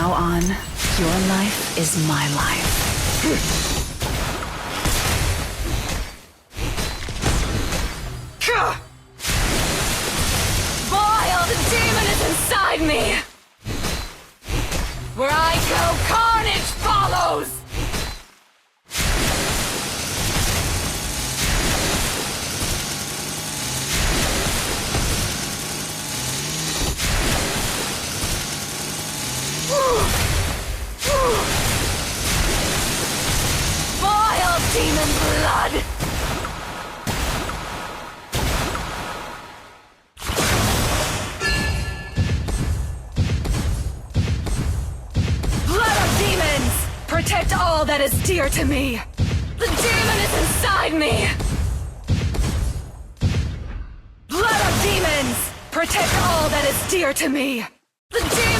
now on, your life is my life. Vile, the demon is inside me! Where I go, carnage follows! Vile demon blood! Blood of demons! Protect all that is dear to me! The demon is inside me! Blood of demons! Protect all that is dear to me! The demon